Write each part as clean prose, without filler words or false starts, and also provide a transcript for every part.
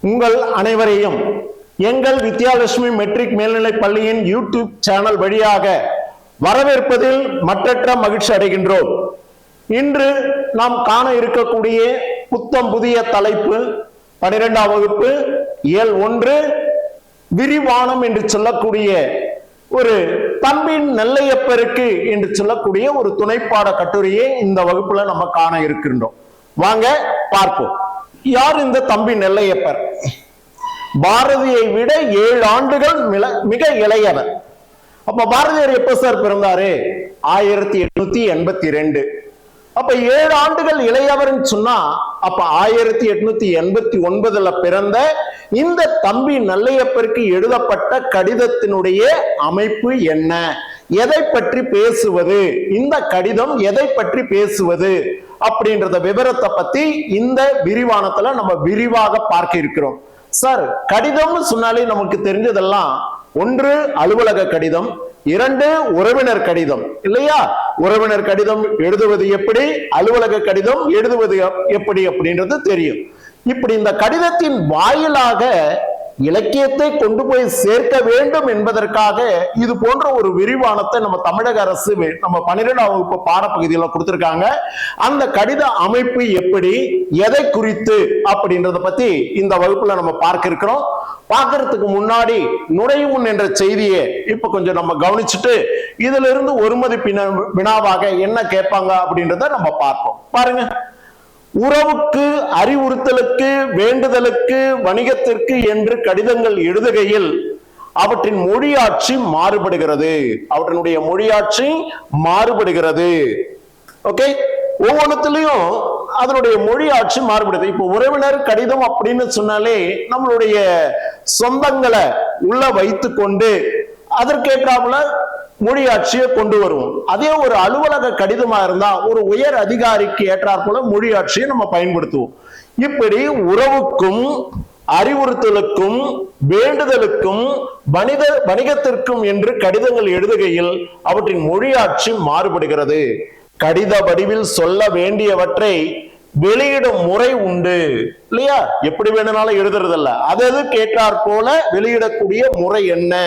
உங்கள் அனைவரையும் எங்கள் வித்யாலட்சுமி மெட்ரிக் மேல்நிலைப் பள்ளியின் யூடியூப் சேனல் வழியாக வரவேற்பதில் மற்றற்ற மகிழ்ச்சி அடைகின்றோம். இன்று நாம் காண இருக்கக்கூடிய புத்தம் புதிய தலைப்பு 12ஆம் வகுப்பு இயல் 1 விரிவானம் என்று சொல்லக்கூடிய ஒரு தம்பி நெல்லையப்பருக்கு என்று சொல்லக்கூடிய ஒரு துணைப்பாட கட்டுரையை இந்த வகுப்புல நம்ம காண இருக்கின்றோம். வாங்க பார்ப்போம். யார் இந்த தம்பி நெல்லையப்பர்? பாரதியை விட 7 ஆண்டுகள் மிக இளையவர். அப்ப பாரதியார் எப்ப சார் பிறந்தாரு? 1882. அப்ப 7 ஆண்டுகள் இளையவர்னு சொன்னா அப்ப 1889 பிறந்த இந்த தம்பி நெல்லையப்பருக்கு எழுதப்பட்ட கடிதத்தினுடைய அமைப்பு என்ன, எதை பற்றி பேசுவது, இந்த கடிதம் எதை பற்றி பேசுவது அப்படின்றத விவரத்தை பத்தி இந்த விரிவானத்துல நம்ம விரிவாக பார்க்க இருக்கிறோம். சார், கடிதம்னு சொன்னாலே நமக்கு தெரிஞ்சதெல்லாம் 1 அலுவலக கடிதம், 2 உறவினர் கடிதம் இல்லையா? உறவினர் கடிதம் எழுதுவது எப்படி, அலுவலக கடிதம் எழுதுவது எப்படி அப்படின்றது தெரியும். இப்படி இந்த கடிதத்தின் வாயிலாக இலக்கியத்தை கொண்டு போய் சேர்க்க வேண்டும் என்பதற்காக இது போன்ற ஒரு விரிவானத்தை நம்ம தமிழக அரசு நம்ம 12ஆம் வகுப்பு பாடப்பகுதியில் கொடுத்திருக்காங்க. அந்த கடித அமைப்பு எப்படி, எதை குறித்து அப்படின்றத பத்தி இந்த வகுப்புல நம்ம பார்க்க இருக்கிறோம். பார்க்கறதுக்கு முன்னாடி நுழைவுன் என்ற செய்தியை இப்ப கொஞ்சம் நம்ம கவனிச்சுட்டு இதுல இருந்து ஒரு மதிப்பு வினாவாக என்ன கேட்பாங்க அப்படின்றத நம்ம பார்ப்போம். பாருங்க. உறவுக்கு, அறிவுறுத்தலுக்கு, வேண்டுதலுக்கு, வணிகத்திற்கு என்று கடிதங்கள் எழுதுகையில் அவற்றின் மொழியாட்சி மாறுபடுகிறது. அவற்றினுடைய மொழியாட்சி மாறுபடுகிறது. ஓகே, ஒவ்வொன்றுத்திலையும் அதனுடைய மொழியாட்சி மாறுபடுது. இப்போ உறவினர் கடிதம் அப்படின்னு சொன்னாலே நம்மளுடைய சொந்தங்களை உள்ள வைத்து கொண்டு அதற்கேற்றாப்புல மொழியாட்சியை கொண்டு வருவோம். அதே ஒரு அலுவலக கடிதமா இருந்தா ஒரு உயர் அதிகாரிக்கு ஏற்றாற் போல மொழியாட்சியை நம்ம பயன்படுத்துவோம். இப்படி உறவுக்கும், அறிவுறுத்தலுக்கும், வேண்டுதலுக்கும், வணிகத்திற்கும் என்று கடிதங்கள் எழுதுகையில் அவற்றின் மொழியாட்சி மாறுபடுகிறது. கடித வடிவில் சொல்ல வேண்டியவற்றை வெளியிடும் முறை உண்டு இல்லையா? எப்படி வேணும்னாலும் எழுதுறதில்ல, அது கேட்டாற் போல வெளியிடக்கூடிய முறை என்ன?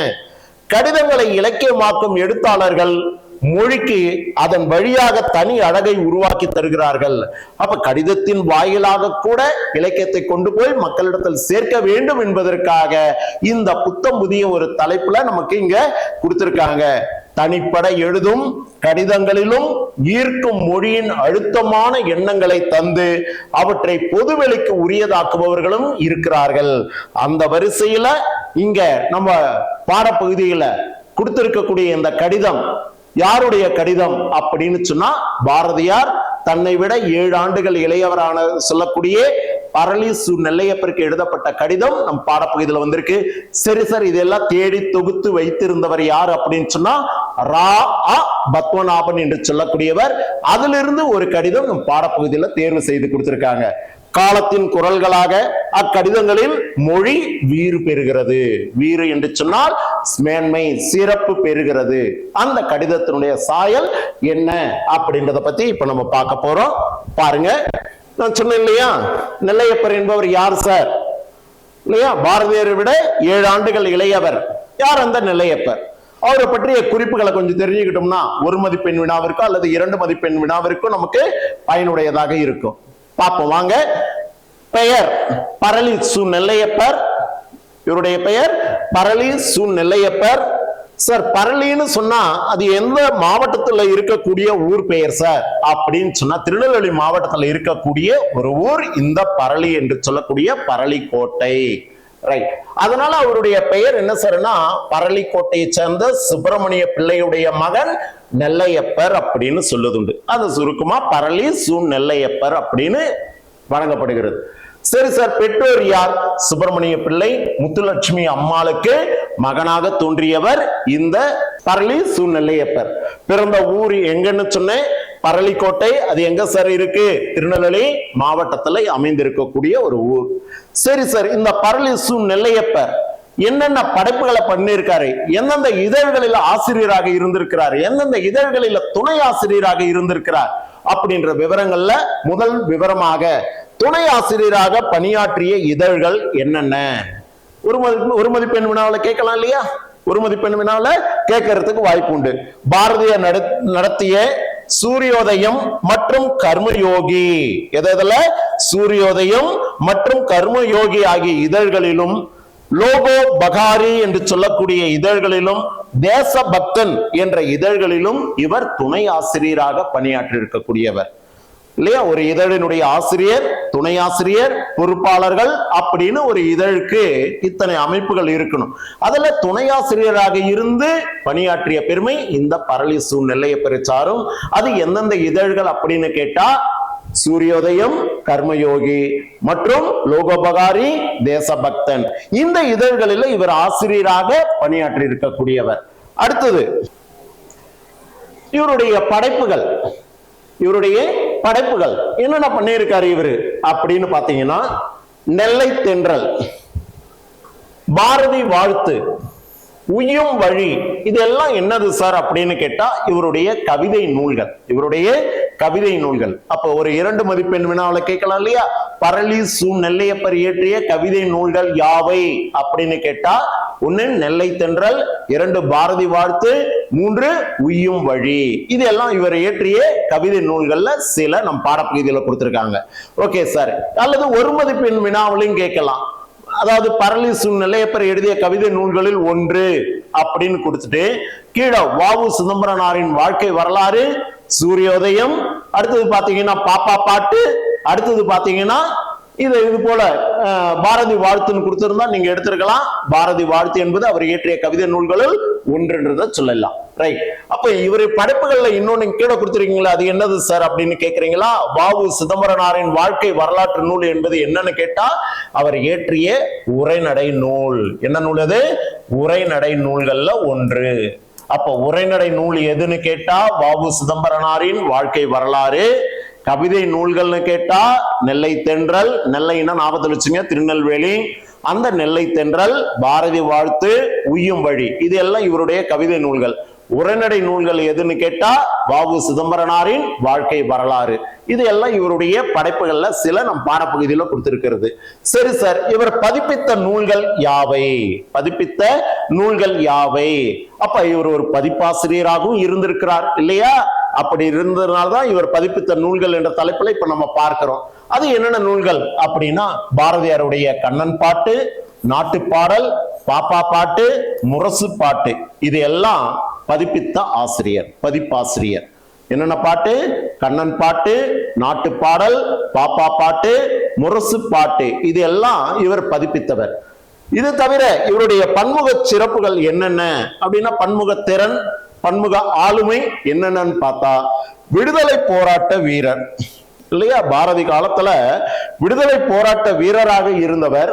கடிதங்களை இலக்கியமாக்கும் எழுத்தாளர்கள் மொழிக்கு அதன் வழியாக தனி அழகை உருவாக்கி தருகிறார்கள். அப்ப கடிதத்தின் வாயிலாக கூட இலக்கியத்தை கொண்டு போய் மக்களிடத்தில் சேர்க்க வேண்டும் என்பதற்காக இந்த புத்தம் புதிய ஒரு தலைப்புல நமக்கு இங்க கொடுத்திருக்காங்க. தனிப்பட எழுதும் கடிதங்களிலும் ஈர்க்கும் மொழியின் அழுத்தமான எண்ணங்களை தந்து அவற்றை பொதுவெளிக்கு உரியதாக்குபவர்களும் இருக்கிறார்கள். அந்த வரிசையில இங்க நம்ம பாடப்பகுதியில கொடுத்திருக்கக்கூடிய இந்த கடிதம் யாருடைய கடிதம் அப்படின்னு சொன்னா பாரதியார் தன்னை விட 7 ஆண்டுகள் இளையவரான சொல்லக்கூடிய பரளி சு நெல்லையப்பருக்கு எழுதப்பட்ட கடிதம் நம் பாடப்பகுதியில் வந்திருக்கு. சரி சார், இதெல்லாம் தேடி தொகுத்து வைத்திருந்தவர் யார் அப்படின்னு சொன்னா பத்மநாபன் என்று சொல்லக்கூடியவர். அதிலிருந்து ஒரு கடிதம் நம் பாடப்பகுதியில் தேர்வு செய்து கொடுத்திருக்காங்க. காலத்தின் குரல்களாக அக்கடிதங்களில் மொழி வீறு பெறுகிறது. வீறு என்று சொன்னால் மேன்மை, சிறப்பு பெறுகிறது. அந்த கடிதத்தினுடைய சாயல் என்ன அப்படின்றத பத்தி இப்ப நம்ம பார்க்க போறோம். பாருங்க, நான் சொன்னேன் இல்லையா, நெல்லையப்பர் என்பவர் யார் சார் இல்லையா? பாரதியாரை விட 7 ஆண்டுகள் இளையவர். யார் அந்த நெல்லையப்பர்? அவரை பற்றிய குறிப்புகளை கொஞ்சம் தெரிஞ்சுக்கிட்டோம்னா ஒரு மதிப்பெண் வினாவிற்கும் அல்லது 2 மதிப்பெண் வினாவிற்கும் நமக்கு பயனுடையதாக இருக்கும். பார்ப்போம் வாங்க. பெயர் பரளி சு நெல்லையப்பர். இவருடைய பெயர் பரளி சு நெல்லையப்பர். சார், பரளின்னு சொன்னா அது எந்த மாவட்டத்துல இருக்கக்கூடிய ஊர் பெயர் சார் அப்படின்னு சொன்னா திருநெல்வேலி மாவட்டத்துல இருக்கக்கூடிய ஒரு ஊர் இந்த பரளி என்று சொல்லக்கூடிய பரளிக்கோட்டை. ரைட். அதனால அவருடைய பெயர் என்ன சார்னா பரளிக்கோட்டையை சேர்ந்த சுப்பிரமணிய பிள்ளையுடைய மகன் நெல்லையப்பர் அப்படின்னு சொல்லுதுண்டு. அது சுருக்கமா பரளி சு நெல்லையப்பர் அப்படின்னு வழங்கப்படுகிறது. சரி சார், பெற்றோர் யார்? சுப்பிரமணிய பிள்ளை முத்துலட்சுமி அம்மாளுக்கு மகனாக தோன்றியவர் இந்த பரளி சு நெல்லையப்பர். பிறந்த ஊர் எங்கன்னு சொன்னேன், பரளிக்கோட்டை. அது எங்க சார் இருக்கு? திருநெல்வேலி மாவட்டத்துல அமைந்திருக்கக்கூடிய ஒரு ஊர். சரி சார், இந்த பரளி சு நெல்லையப்பர் என்னென்ன படைப்புகளை பண்ணியிருக்காரு, எந்தெந்த இதழ்களில் ஆசிரியராக இருந்திருக்கிறார், எந்தெந்த இதழ்களில் துணை ஆசிரியராக இருந்திருக்கிறார் அப்படின்ற விவரங்கள்ல முதல் விவரமாக துணை ஆசிரியராக பணியாற்றிய இதழ்கள் என்னென்ன? ஒரு மதிப்பெண் வினாவில் கேட்கலாம் இல்லையா? ஒரு மதிப்பெண் வினாவில் கேட்கறதுக்கு வாய்ப்பு உண்டு. பாரதியார் நடத்திய சூரியோதயம் மற்றும் கர்மயோகி, எதுல? சூரியோதயம் மற்றும் கர்மயோகி ஆகிய இதழ்களிலும், லோகோ பகாரி என்று சொல்லக்கூடிய இதழ்களிலும், தேசபக்தன் என்ற இதழ்களிலும் இவர் துணை ஆசிரியராக பணியாற்றி இருக்கக்கூடியவர் இல்லையா? ஒரு இதழினுடைய ஆசிரியர், துணை ஆசிரியர், பொறுப்பாளர்கள் அப்படின்னு ஒரு இதழுக்கு இத்தனை அமைப்புகள் இருக்கணும். அதுல துணை ஆசிரியராக இருந்து பணியாற்றிய பெருமை இந்த பரளி சு நெல்லையப்பரை சாரும். அது எந்தெந்த இதழ்கள் அப்படின்னு கேட்டா, சூரியோதயம், கர்மயோகி மற்றும் லோகோபகாரி, தேசபக்தன், இந்த இதழ்களில் இவர் ஆசிரியராக பணியாற்றி இருக்கக்கூடியவர். அடுத்தது இவருடைய படைப்புகள் என்னென்ன பண்ணியிருக்காரு இவரு அப்படின்னு பாத்தீங்கன்னா, நெல்லை தென்றல், பாரதி வாழ்த்து, உய்யும் வழி, இதெல்லாம் என்னது சார் அப்படின்னு கேட்டா இவருடைய கவிதை நூல்கள். அப்ப ஒரு 2 மதிப்பெண் வினாவில் கேட்கலாம் இல்லையா? பரளி சு நெல்லையப்பர் இயற்றிய கவிதை நூல்கள் யாவை அப்படின்னு கேட்டா, 1 நெல்லை தென்றல், 2 பாரதி வாழ்த்து, 3 உய்யும் வழி. இதெல்லாம் இவர் இயற்றிய கவிதை நூல்கள்ல சில நம் பாடப்பகுதியில கொடுத்திருக்காங்க. Okay sir. அல்லது ஒரு மதிப்பெண் வினாவிலையும் கேட்கலாம். அதாவது பரளி சு நெல்லையப்பர் எழுதிய கவிதை நூல்களில் 1 அப்படின்னு கொடுத்துட்டு கீழே வ.உ. சிதம்பரனாரின் வாழ்க்கை வரலாறு, சூரியோதயம், அடுத்தது பாத்தீங்கன்னா பாப்பா பாட்டு, அடுத்தது பாத்தீங்கன்னா இது போல பாரதி வாழ்த்துன்னு கொடுத்திருந்தா நீங்க எடுத்திருக்கலாம். பாரதி வாழ்த்து என்பது அவர் இயற்றிய கவிதை நூல்களில் 1 சொல்லலாம். ரைட். அப்ப இவர் படைப்புகள்ல இன்னொன்னு கீழே கொடுத்திருக்கீங்களா, அது என்னது சார் அப்படின்னு கேக்குறீங்களா? வ.உ. சிதம்பரனாரின் வாழ்க்கை வரலாற்று நூல் என்பது என்னன்னு கேட்டா, அவர் இயற்றிய உரைநடை நூல். என்ன நூல் அது? உரைநடை நூல்கள்ல 1. அப்ப உரைநடை நூல் எதுன்னு கேட்டா வ.உ. சிதம்பரனாரின் வாழ்க்கை வரலாறு. கவிதை நூல்கள்னு கேட்டா நெல்லை தென்றல், நெல்லைன்னா ஞாபகத்தில் வச்சுங்க, திருநெல்வேலி, அந்த நெல்லை தென்றல், பாரதி வாழ்த்து, உய்யும் வழி, இது எல்லாம் இவருடைய கவிதை நூல்கள். உரைநடை நூல்கள் எதுன்னு கேட்டா வ.உ. சிதம்பரனாரின் வாழ்க்கை வரலாறு. இது எல்லாம் இவருடைய படைப்புகள்ல சில நம் பாடப்பகுதியில கொடுத்திருக்கிறது. சரி சார், இவர் பதிப்பித்த நூல்கள் யாவை? அப்ப இவர் ஒரு பதிப்பாசிரியராகவும் இருந்திருக்கிறார் இல்லையா? அப்படி இருந்ததுனால்தான் இவர் பதிப்பித்த நூல்கள் என்ற தலைப்புல இப்ப நம்ம பார்க்கிறோம். அது என்னென்ன நூல்கள் அப்படின்னா, பாரதியாருடைய கண்ணன் பாட்டு, நாட்டுப்பாடல், பாப்பா பாட்டு, முரசு பாட்டு, இது எல்லாம் பதிப்பித்த பதிப்பாசிரியர். என்னென்ன பாட்டு? கண்ணன் பாட்டு, நாட்டுப்பாடல், பாப்பா பாட்டு, முரசு பாட்டு, இது எல்லாம் இவர் பதிப்பித்தவர். இது தவிர இவருடைய பன்முக சிறப்புகள் என்னென்ன அப்படின்னா, பன்முகத்திறன், பன்முக ஆளுமை என்னென்னு பார்த்தா, விடுதலை போராட்ட வீரர் இல்லையா? பாரதி காலத்துல விடுதலை போராட்ட வீரராக இருந்தவர்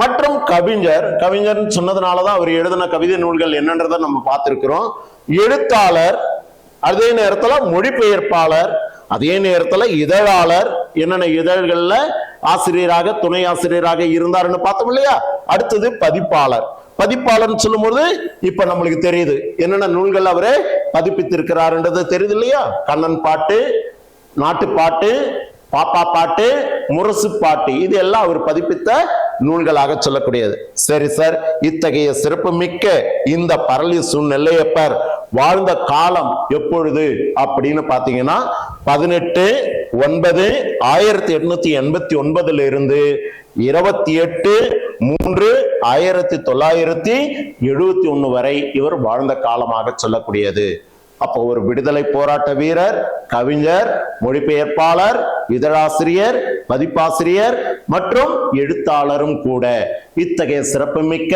மற்றும் கவிஞர் சொன்னதுனாலதான் அவர் எழுதின கவிதை நூல்கள் என்னன்றதை நம்ம பார்த்திருக்கிறோம். எழுத்தாளர், அதே நேரத்துல மொழிபெயர்ப்பாளர், அதே நேரத்துல இதழாளர், என்னென்ன இதழ்கள்ல ஆசிரியராக துணை ஆசிரியராக இருந்தாருன்னு பார்த்தோம் இல்லையா? அடுத்தது பதிப்பாளர் சொல்லும்போது இப்ப நம்மளுக்கு தெரியுது என்னென்ன நூல்கள் அவரு பதிப்பித்திருக்கிறாருன்றது தெரியுது இல்லையா? கண்ணன் பாட்டு, நாட்டுப்பாட்டு, பாப்பா பாட்டு, முரசு பாட்டு, இது எல்லாம் அவர் பதிப்பித்த நூல்களாக சொல்லக்கூடியது. சரி சார், இத்தகைய சிறப்பு மிக்க இந்த பரளி சு நெல்லையப்பர் வாழ்ந்த காலம் எப்பொழுது அப்படின்னு பாத்தீங்கன்னா 18/9/1889 இருந்து 28/3/1971 வரை இவர் வாழ்ந்த காலமாக சொல்லக்கூடியது. அப்போ ஒரு விடுதலை போராட்ட வீரர், கவிஞர், மொழிபெயர்ப்பாளர், இதழாசிரியர், பதிப்பாசிரியர் மற்றும் எழுத்தாளரும் கூட. இத்தகைய சிறப்புமிக்க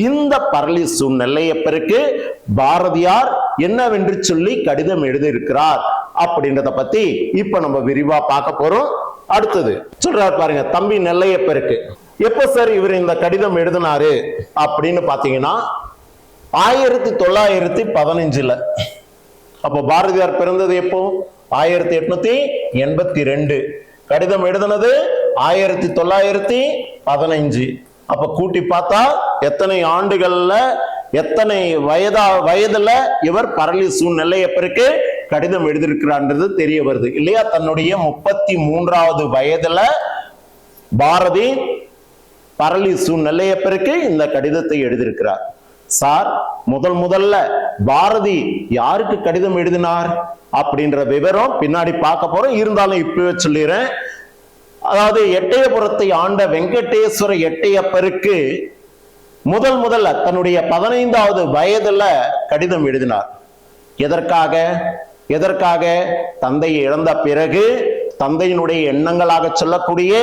இந்த பரளி சு நெல்லையப்பருக்கு பாரதியார் என்னவென்று சொல்லி கடிதம் எழுதியிருக்கிறார் அப்படின்றத பத்தி இப்ப நம்ம விரிவா பார்க்க போறோம். அடுத்தது சொல்றாரு பாருங்க, தம்பி நெல்லையப்பருக்கு எப்ப சார் இவர் இந்த கடிதம் எழுதினாரு அப்படின்னு பாத்தீங்கன்னா 1915. அப்போ பாரதியார் பிறந்தது எப்போ? 1882. கடிதம் எழுதினது 1915. அப்ப கூட்டி பார்த்தா எத்தனை ஆண்டுகள்ல, எத்தனை வயதுல இவர் பரளி சு நெல்லையப்பருக்கு கடிதம் எழுதியிருக்கிறான்றது தெரிய வருது இல்லையா? தன்னுடைய 33வது வயதுல பாரதி பரளி சு நெல்லையப்பருக்கு இந்த கடிதத்தை எழுதியிருக்கிறார். சார், முதல்ல பாரதி யாருக்கு கடிதம் எழுதினார் அப்படின்ற விவரம் பின்னாடி பார்க்க போறோம். இருந்தாலும் இப்பவே சொல்லிடுறேன். அதாவது எட்டயபுரத்தை ஆண்ட வெங்கடேஸ்வர எட்டயப்பருக்கு முதல்ல தன்னுடைய 15வது வயதுல கடிதம் எழுதினார். எதற்காக தந்தையை இழந்த பிறகு தந்தையினுடைய எண்ணங்களாக சொல்லக்கூடிய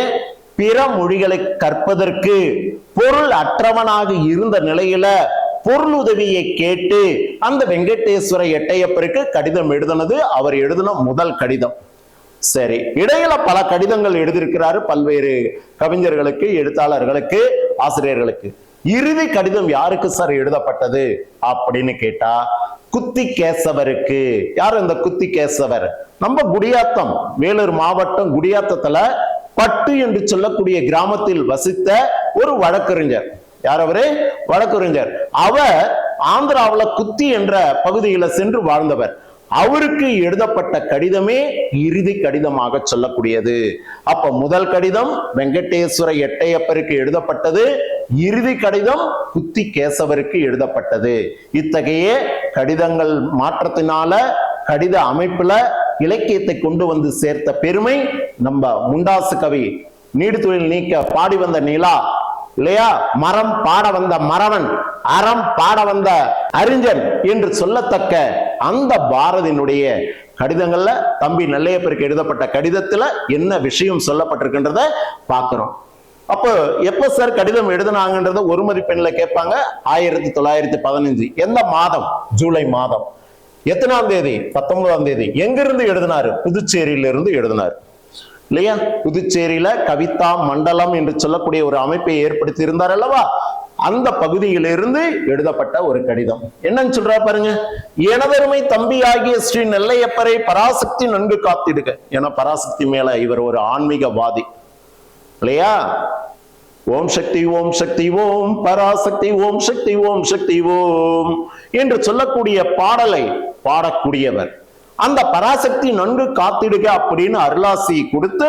பிற மொழிகளை கற்பதற்கு பொருள் அற்றவனாக இருந்த நிலையில பொருள் உதவியை கேட்டு அந்த வெங்கடேஸ்வர எட்டயப்பருக்கு கடிதம் எழுதினது அவர் எழுதின முதல் கடிதம். சரி, இடையில பல கடிதங்கள் எழுதியிருக்கிறாரு பல்வேறு கவிஞர்களுக்கு, எழுத்தாளர்களுக்கு, ஆசிரியர்களுக்கு. இறுதி கடிதம் யாருக்கு சார் எழுதப்பட்டது அப்படின்னு கேட்டா குத்தி கேசவருக்கு. யார் இந்த குத்தி கேசவர்? நம்ம குடியாத்தம், வேலூர் மாவட்டம் குடியாத்தத்துல பட்டு என்று சொல்லக்கூடிய கிராமத்தில் வசித்த ஒரு வழக்கறிஞர். யார் அவரு? வழக்கறிஞர். அவர் ஆந்திராவுல குத்தி என்ற பகுதியில சென்று வாழ்ந்தவர். அவருக்கு எழுதப்பட்ட கடிதமே இறுதி கடிதமாக சொல்லக்கூடியது. அப்ப முதல் கடிதம் வெங்கடேஸ்வர எட்டயப்பருக்கு எழுதப்பட்டது, இறுதி கடிதம் குத்தி கேசவருக்கு எழுதப்பட்டது. இத்தகைய கடிதங்கள் மாற்றத்தினால கடித அமைப்புல இலக்கியத்தை கொண்டு வந்து சேர்த்த பெருமை நம்ம முண்டாசு கவி நீடு தொழில் நீக்க பாடி வந்த நிலா இல்லையா, மரம் பாட வந்த மறவன், அறம் பாட வந்த அறிஞன் என்று சொல்லத்தக்க அந்த பாரதியினுடைய கடிதங்கள்ல தம்பி நெல்லையப்பருக்கு எழுதப்பட்ட கடிதத்துல என்ன விஷயம் சொல்லப்பட்டிருக்கின்றத பார்க்கிறோம். அப்போ எப்ப சார் கடிதம் எழுதினாங்கன்றத ஒரு மதிப்பெண்ல கேட்பாங்க. 1915. எந்த மாதம்? ஜூலை மாதம். எத்தனாம் தேதி? 19ஆம் தேதி. எங்கிருந்து எழுதினாரு? புதுச்சேரியில இருந்து எழுதினார் இல்லையா. புதுச்சேரியில கவிதா மண்டலம் என்று சொல்லக்கூடிய ஒரு அமைப்பை ஏற்படுத்தி இருந்தார் அல்லவா, அந்த பகுதியிலிருந்து எழுதப்பட்ட ஒரு கடிதம். என்னன்னு சொல்றா பாருங்க. எனதருமை தம்பி ஆகிய ஸ்ரீ நெல்லையப்பரை பராசக்தி நன்கு காத்திடுக. ஏன்னா பராசக்தி மேல இவர் ஒரு ஆன்மீகவாதி இல்லையா. ஓம் சக்தி ஓம் சக்தி ஓம் பராசக்தி ஓம் சக்தி ஓம் சக்தி ஓம் என்று சொல்லக்கூடிய பாடலை பாடக்கூடியவர். அந்த பராசக்தி நன்கு காத்திடுக அப்படின்னு அருளாசி கொடுத்து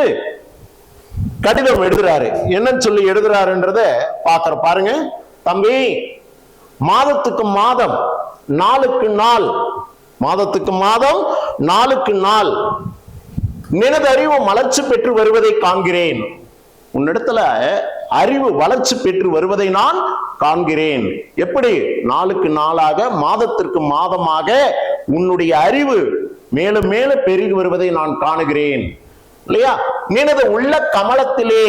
கடிதம் எழுதுறாரு. என்னன்னு சொல்லி எழுதுறாருன்றத பாக்குற பாருங்க. தம்பி, மாதத்துக்கு மாதம், நாளுக்கு நாள், மாதத்துக்கு மாதம், நாளுக்கு நாள் நினது அறிவு வளர்ச்சி பெற்று வருவதை காண்கிறேன். உன்னிடத்துல அறிவு வளர்ச்சி பெற்று வருவதை நான் காண்கிறேன். எப்படி? நாளுக்கு நாளாக, மாதத்திற்கு மாதமாக உன்னுடைய அறிவு மேலும் மேலும் பெருகி வருவதை நான் காணுகிறேன் இல்லையா. நினது உள்ள கமலத்திலே,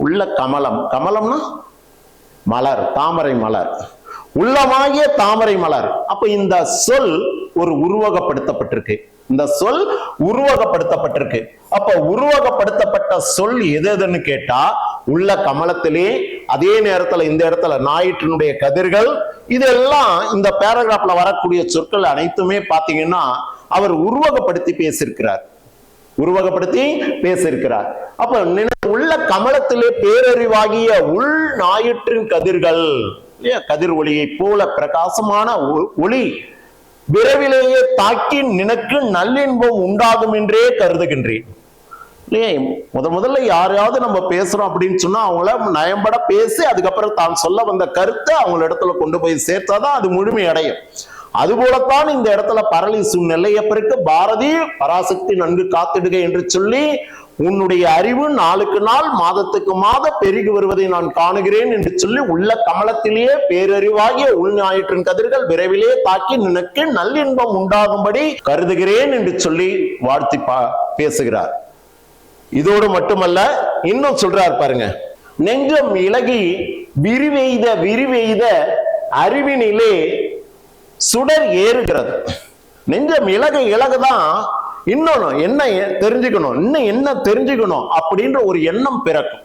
உள்ள கமலம், கமலம்னா மலர், தாமரை மலர், உள்ளமாகிய தாமரை மலர். அப்ப இந்த சொல் ஒரு உருவகப்படுத்தப்பட்டிருக்கு. இந்த சொல் உருவகப்படுத்தப்பட்டிருக்கு. அப்ப உருவகப்படுத்தப்பட்ட சொல் எதுன்னு கேட்டா உள்ள கமலத்திலே, அதே நேரத்துல இந்த இடத்துல ஞாயிற்றினுடைய கதிர்கள், இதெல்லாம் இந்த பேராகிராஃப்ல வரக்கூடிய சொற்கள் அனைத்துமே பாத்தீங்கன்னா அவர் உருவகப்படுத்தி பேசியிருக்கிறார். உருவகப்படுத்தி பேசியிருக்கிறார். அப்ப உள்ள கமலத்திலே பேரறிவாகிய உள் ஞாயிற்றின் கதிர்கள், கதிர் ஒளியை போல பிரகாசமான ஒளி விரைவிலேயே தாக்கி நினக்கு நல்லின்பம் உண்டாகும் என்றே கருதுகின்றேன். முதல்ல யாரையாவது நம்ம பேசுறோம் அப்படின்னு சொன்னா அவங்கள நயம்பட பேசி அதுக்கப்புறம் தான் சொல்ல வந்த கருத்தை அவங்க இடத்துல கொண்டு போய் சேர்த்தாதான் அது முழுமை அடையும். அதுபோலத்தான் இந்த இடத்துல பரளி சு நெல்லையப்பருக்கு பாரதி பராசக்தி நன்கு காத்திடுக என்று சொல்லி உன்னுடைய அறிவு நாளுக்கு நாள், மாதத்துக்கு மாதம் பெருகி வருவதை நான் காணுகிறேன் என்று சொல்லி உள்ள கமலத்திலேயே பேரறிவாகிய உள் ஞாயிற்றின் கதிர்கள் விரைவிலே தாக்கி நினக்கு நல்லின்பம் உண்டாகும்படி கருதுகிறேன் என்று சொல்லி வாழ்த்தி பேசுகிறார். இதோடு மட்டுமல்ல, இன்னும் சொல்றார் பாருங்க. நெஞ்சம் இலகி விரிவெய்த அறிவினிலே சுடர் ஏறுகிறது. நெஞ்சம் இலகுதான் இன்னொன்னு என்ன தெரிஞ்சுக்கணும், இன்னும் என்ன தெரிஞ்சுக்கணும் அப்படின்ற ஒரு எண்ணம் பிறக்கும்.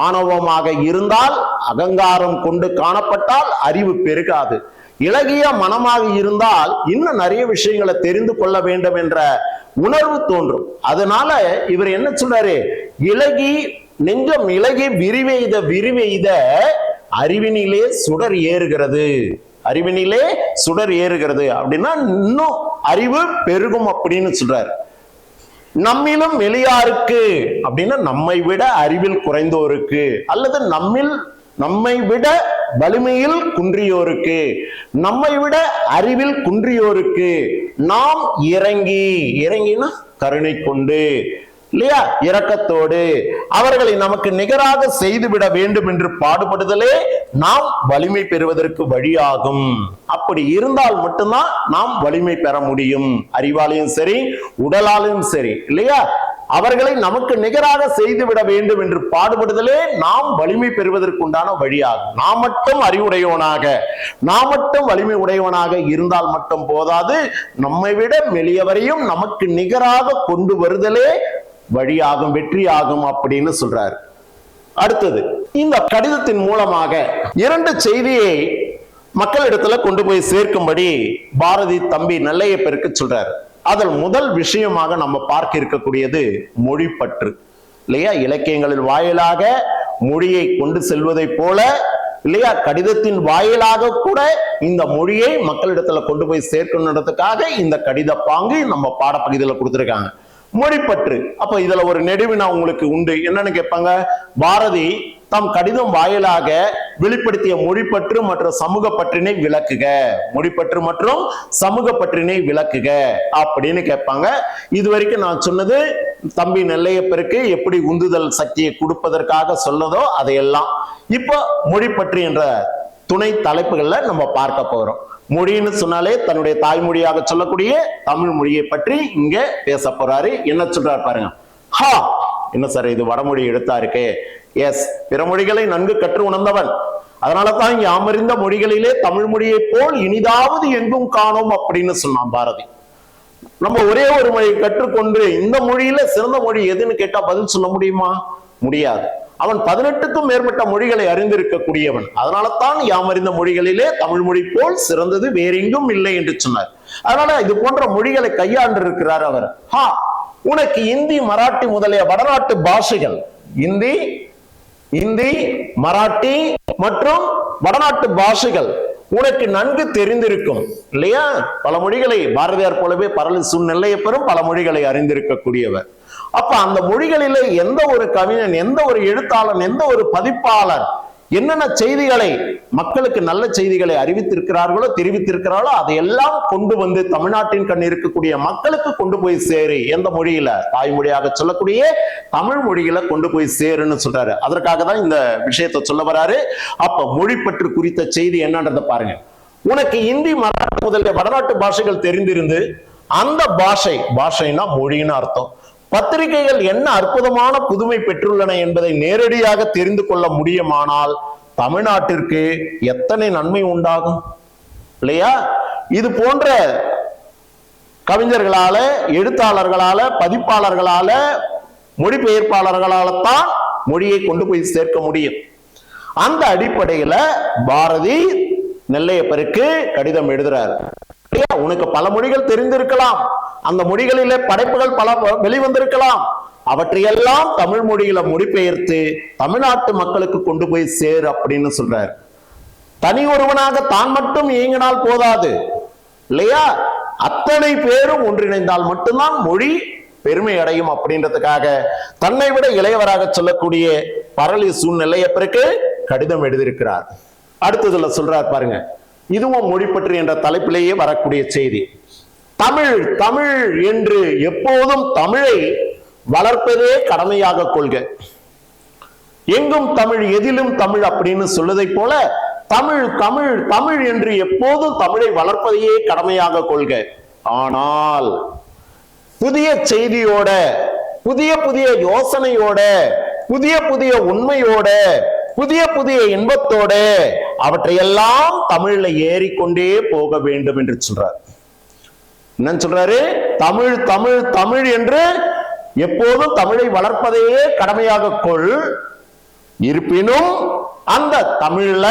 ஆணவமாக இருந்தால், அகங்காரம் கொண்டு காணப்பட்டால் அறிவு பெருகாது. இலகிய மனமாக இருந்தால் இன்னும் நிறைய விஷயங்களை தெரிந்து கொள்ள வேண்டும் என்ற உணர்வு தோன்றும். அதனால இவர் என்ன சொல்றாரு? நெஞ்சம் இலகி விரிவெய்த அறிவினிலே சுடர் ஏறுகிறது. அறிவினிலே சுடர் ஏறுகிறது அப்படின்னா இன்னும் அறிவு பெருகும் அப்படின்னு சொல்றாரு. நம்மிலும் எளியாருக்கு அப்படின்னா நம்மை விட அறிவில் குறைந்தோருக்கு, அல்லது நம்மை விட வலிமையில் குன்றியோருக்கு, நம்மை விட அறிவில் குன்றியோருக்கு நாம் இறங்கினா கருணை கொண்டு இல்லையா, இரக்கத்தோடு அவர்களை நமக்கு நிகராக செய்துவிட வேண்டும் என்று பாடுபடுதலே நாம் வலிமை பெறுவதற்கு வழியாகும். அப்படி இருந்தால் மட்டும்தான் நாம் வலிமை பெற முடியும், அறிவாலையும் சரி உடலாலையும் சரி இல்லையா. அவர்களை நமக்கு நிகராக செய்துவிட வேண்டும் என்று பாடுபடுதலே நாம் வலிமை பெறுவதற்குண்டான வழியாகும். நாம் மட்டும் அறிவுடையவனாக, நாம் மட்டும் வலிமை உடையவனாக இருந்தால் மட்டும் போதாது, நம்மை விட மெலியவரையும் நமக்கு நிகராக கொண்டு வருதலே வழியாகும், வெற்றியாகும் அப்படின்னு சொல்றாரு. அடுத்தது, இந்த கடிதத்தின் மூலமாக 2 செய்தியை மக்களிடத்துல கொண்டு போய் சேர்க்கும்படி பாரதி தம்பி நெல்லையப்பருக்கு சொல்றாரு. அதில் முதல் விஷயமாக நம்ம பார்க்க இருக்கக்கூடியது மொழிப்பற்று இல்லையா. இலக்கியங்களின் வாயிலாக மொழியை கொண்டு செல்வதை போல இல்லையா, கடிதத்தின் வாயிலாக கூட இந்த மொழியை மக்களிடத்துல கொண்டு போய் சேர்க்கணுன்றதுக்காக இந்த கடித பாங்கு நம்ம பாடப்பகுதியில் கொடுத்திருக்காங்க. மொழிப்பற்று. அப்ப இதுல ஒரு நெடுவினா உங்களுக்கு உண்டு. என்னன்னு கேட்பாங்க, பாரதி தம் கடிதம் வாயிலாக வெளிப்படுத்திய மொழிப்பற்று மற்றும் சமூக பற்றினை விளக்குக, மொழிப்பற்று மற்றும் சமூக பற்றினை விளக்குக அப்படின்னு கேட்பாங்க. இதுவரைக்கும் நான் சொன்னது தம்பி நெல்லையப்பருக்கு எப்படி உந்துதல் சக்தியை கொடுப்பதற்காக சொல்லதோ அதையெல்லாம் இப்போ மொழிப்பற்று என்ற துணை தலைப்புகள்ல நம்ம பார்க்க போறோம். மொழின்னு சொன்னாலே தன்னுடைய தாய்மொழியாக சொல்லக்கூடிய தமிழ் மொழியை பற்றி இங்க பேச போறாரு. என்ன சொல்றாரு பாருங்க. ஹா, என்ன சார் இது வடமொழி எழுத்தா இருக்கு? எஸ், பிற மொழிகளை நன்கு கற்று உணர்ந்தவன், அதனாலதான் யாமறிந்த மொழிகளிலே தமிழ் மொழியை போல் இனிதாவது எங்கும் காணோம் அப்படின்னு சொன்னான் பாரதி. நம்ம ஒரே ஒரு மொழியை கற்றுக்கொண்டு இந்த மொழியில சிறந்த மொழி எதுன்னு கேட்டா பதில் சொல்ல முடியுமா? முடியாது. அவன் 18க்கும் மேற்பட்ட மொழிகளை அறிந்திருக்கக்கூடியவன், அதனால தான் யாமறிந்த மொழிகளிலே தமிழ் மொழி போல் சிறந்தது வேறெங்கும் இல்லை என்று சொன்னார். அதனால இது போன்ற மொழிகளை கையாண்டு இருக்கிறார் அவர். ஹா, உனக்கு இந்தி மராட்டி முதலிய வடநாட்டு பாஷைகள், இந்தி மராட்டி மற்றும் வடநாட்டு பாஷைகள் உனக்கு நன்கு தெரிந்திருக்கும் இல்லையா. பல மொழிகளை பாரதியார் போலவே பரளி நெல்லையப்பரும் பல மொழிகளை அறிந்திருக்கக்கூடியவர். அப்ப அந்த மொழிகளிலே எந்த ஒரு கவிஞன், எந்த ஒரு எழுத்தாளன், எந்த ஒரு பதிப்பாளர் என்னென்ன செய்திகளை மக்களுக்கு நல்ல செய்திகளை அறிவித்திருக்கிறார்களோ தெரிவித்திருக்கிறார்களோ அதையெல்லாம் கொண்டு வந்து தமிழ்நாட்டின் கண் இருக்கக்கூடிய மக்களுக்கு கொண்டு போய் சேரு. எந்த மொழியில? தாய்மொழியாக சொல்லக்கூடிய தமிழ் மொழியில கொண்டு போய் சேருன்னு சொல்றாரு. அதற்காக தான் இந்த விஷயத்தை சொல்ல வராரு. அப்ப மொழிப்பற்று குறித்த செய்தி என்னன்றத பாருங்க. உனக்கு இந்தி மராட்டி முதலிய வடநாட்டு பாஷைகள் தெரிந்திருந்து அந்த பாஷைனா மொழின்னு அர்த்தம், பத்திரிகைகள் என்ன அற்புதமான புதுமை பெற்றுள்ளன என்பதை நேரடியாக தெரிந்து கொள்ள முடியுமானால் தமிழ்நாட்டிற்கு எத்தனை நன்மை உண்டாகும் இல்லையா. இது போன்ற கவிஞர்களால, எழுத்தாளர்களால, பதிப்பாளர்களால, மொழிபெயர்ப்பாளர்களால தான் மொழியை கொண்டு போய் சேர்க்க முடியும். அந்த அடிப்படையில பாரதி நெல்லையப்பருக்கு கடிதம் எழுதுறாரு. உனக்கு பல மொழிகள் தெரிந்திருக்கலாம், அந்த மொழிகளிலே படைப்புகள் பல வெளிவந்திருக்கலாம், அவற்றையெல்லாம் தமிழ் மொழியில மொழிபெயர்த்து தமிழ்நாட்டு மக்களுக்கு கொண்டு போய் சேர் அப்படின்னு சொல்றாரு. தனி ஒருவனாக தான் மட்டும் இயங்கினால் போதாது இல்லையா, அத்தனை பேரும் ஒன்றிணைந்தால் மட்டும்தான் மொழி பெருமை அடையும் அப்படின்றதுக்காக தன்னை விட இளையவராக சொல்லக்கூடிய பரளி நெல்லையப்பருக்கு கடிதம் எழுதியிருக்கிறார். அடுத்ததுல சொல்றார் பாருங்க, இதுவும் மொழிப்பற்று என்ற தலைப்பிலேயே வரக்கூடிய செய்தி. தமிழ் தமிழ் என்று எப்போதும் தமிழை வளர்ப்பதே கடமையாக கொள்க. எங்கும் தமிழ் எதிலும் தமிழ் அப்படின்னு சொல்வதை போல தமிழ் தமிழ் தமிழ் என்று எப்போதும் தமிழை வளர்ப்பதையே கடமையாக கொள்க. ஆனால் புதிய செய்தியோட, புதிய புதிய யோசனையோட, புதிய புதிய உண்மையோட, புதிய புதிய இன்பத்தோட அவற்றையெல்லாம் தமிழ்ல ஏறிக்கொண்டே போக வேண்டும் என்று சொல்றார். என்ன சொல்றாரு? தமிழ் தமிழ் தமிழ் என்று எப்போதும் தமிழை வளர்ப்பதையே கடமையாக கொள். இருப்பினும் அந்த தமிழ்ல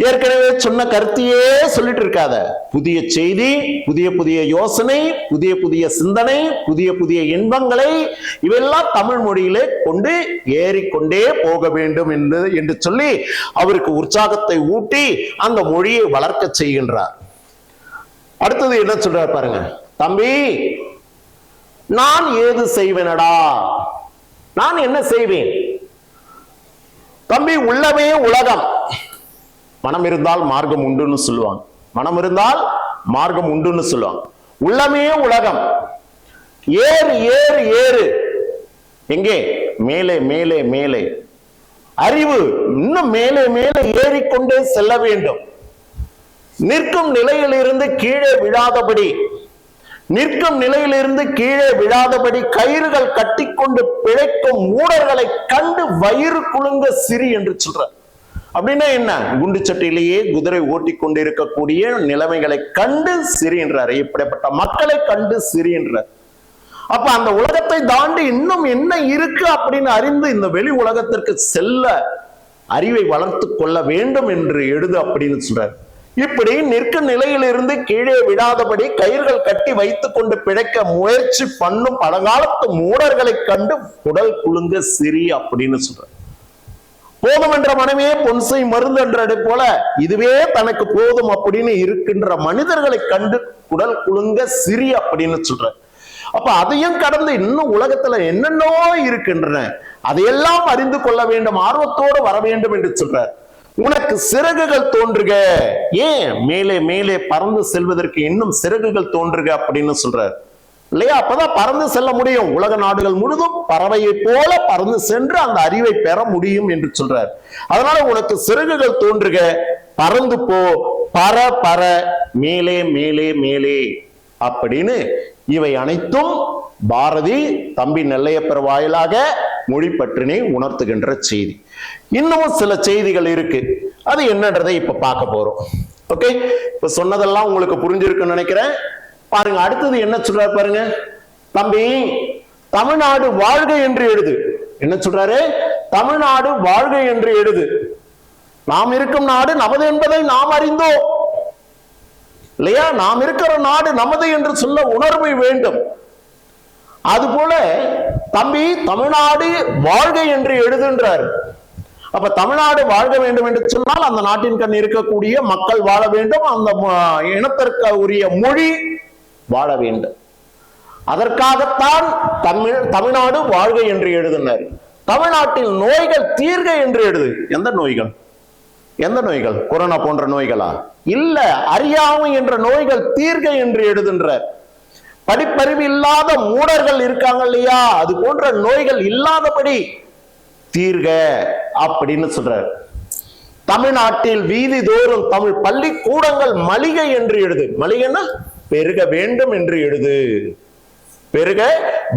ஏற்கனவே சொன்ன கருத்தையே சொல்லிட்டு இருக்காத. புதிய செய்தி, புதிய புதிய யோசனை, புதிய புதிய சிந்தனை, புதிய புதிய இன்பங்களை இவெல்லாம் தமிழ் மொழியிலே கொண்டு ஏறிக்கொண்டே போக வேண்டும் என்று சொல்லி அவருக்கு உற்சாகத்தை ஊட்டி அந்த மொழியை வளர்க்க செய்கின்றார். அடுத்தது என்ன சொல்றார் பாருங்க. தம்பி, நான் ஏது செய்வேனடா, நான் என்ன செய்வேன்? தம்பி, உள்ளமே உலகம். மனம் இருந்தால் மார்க்கம் உண்டுன்னு சொல்லுவாங்க. மனம் இருந்தால் மார்க்கம் உண்டுன்னு சொல்லுவாங்க. உள்ளமே உலகம். ஏறு ஏறு ஏறு. எங்கே? மேலே மேலே மேலே. அறிவு இன்னும் மேலே மேலே ஏறிக்கொண்டே செல்ல வேண்டும். நிற்கும் நிலையிலிருந்து கீழே விழாதபடி, நிற்கும் நிலையிலிருந்து கீழே விழாதபடி கயிறுகள் கட்டிக்கொண்டு பிழைக்கும் மூடர்களை கண்டு வயிறு குலுங்க சிரி என்று சொல்றார். அப்படின்னா என்ன? குண்டு சட்டியிலேயே குதிரை ஓட்டி கொண்டு இருக்கக்கூடிய நிலைமைகளை கண்டு சிரி என்றார். இப்படிப்பட்ட மக்களை கண்டு சிரி என்றார். அப்ப அந்த உலகத்தை தாண்டி இன்னும் என்ன இருக்கு அப்படின்னு அறிந்து இந்த வெளி உலகத்திற்கு செல்ல அறிவை வளர்த்து கொள்ள வேண்டும் என்று எழுது அப்படின்னு சொல்றார். இப்படி நிற்கும் நிலையிலிருந்து கீழே விடாதபடி கயிர்கள் கட்டி வைத்துக் கொண்டு பிழைக்க முயற்சி பண்ணும் பழங்காலத்து மூடர்களை கண்டு உடல் குலுங்க சிரி அப்படின்னு சொல்ற. போதும் என்ற மனமே பொன்சை மருந்து என்றது போல இதுவே தனக்கு போதும் அப்படின்னு இருக்கின்ற மனிதர்களை கண்டு உடல் குலுங்க சிரி அப்படின்னு சொல்ற. அப்ப அதையும் கடந்து இன்னும் உலகத்துல என்னென்னோ இருக்கின்றன, அதையெல்லாம் அறிந்து கொள்ள வேண்டும், ஆர்வத்தோடு வர வேண்டும் என்று சொல்றார். உனக்கு சிறகுகள் தோன்றுக. ஏன்? மேலே மேலே பறந்து செல்வதற்கு இன்னும் சிறகுகள் தோன்றுக அப்படின்னு சொல்றார் இல்லையா? அப்பதான் பறந்து செல்ல முடியும். உலக நாடுகள் முழுதும் பறவையை போல பறந்து சென்று அந்த அறிவை பெற முடியும் என்று சொல்றார். அதனால உனக்கு சிறகுகள் தோன்றுக, பறந்து போ, பற பற, மேலே மேலே மேலே அப்படின்னு இவை அனைத்தும் பாரதி தம்பி நெல்லையப்பர் வாயிலாக மொழி பற்றினை உணர்த்துகின்ற செய்தி. இன்னும் சில செய்திகள் இருக்கு, அது என்னன்றதை இப்ப பார்க்க போறோம். ஓகே, இப்ப சொன்னதெல்லாம் உங்களுக்கு புரிஞ்சிருக்குன்னு நினைக்கிறேன். பாருங்க, அடுத்தது என்ன சொல்றாரு பாருங்க. தம்பி, தமிழ்நாடு வாழ்க என்று எழுது. என்ன சொல்றாரு? தமிழ்நாடு வாழ்க என்று எழுது. நாம் இருக்கும் நாடு நமது என்பதை நாம் அறிந்தோம் இல்லையா? நாம் இருக்கிற நாடு நமது என்று சொல்ல உணர்வு வேண்டும். அதுபோல தம்பி தமிழ்நாடு வாழ்க என்று எழுதுன்றார். அப்ப தமிழ்நாடு வாழ்க வேண்டும் என்று சொன்னால் அந்த நாட்டின் கண் இருக்கக்கூடிய மக்கள் வாழ வேண்டும், அந்த இனத்திற்கு உரிய மொழி வாழ வேண்டும். அதற்காகத்தான் தமிழ்நாடு வாழ்க என்று எழுதினார். தமிழ்நாட்டில் நோய்கள் தீர்க என்று எழுது. எந்த நோய்கள்? எந்த நோய்கள்? கொரோனா போன்ற நோய்களா? இல்ல, அறியாமை என்ற நோய்கள் தீர்க என்று எழுதுன்றார். படிப்பறிவு இல்லாத மூடர்கள் இருக்காங்க இல்லையா, அது போன்ற நோய்கள் இல்லாதபடி தீர்க அப்படின்னு சொல்றார். தமிழ்நாட்டில் வீதி தோறும் தமிழ் பள்ளிக்கூடங்கள் மளிகை என்று எழுது. மளிகைன்னா பெருக வேண்டும் என்று எழுது. பெருக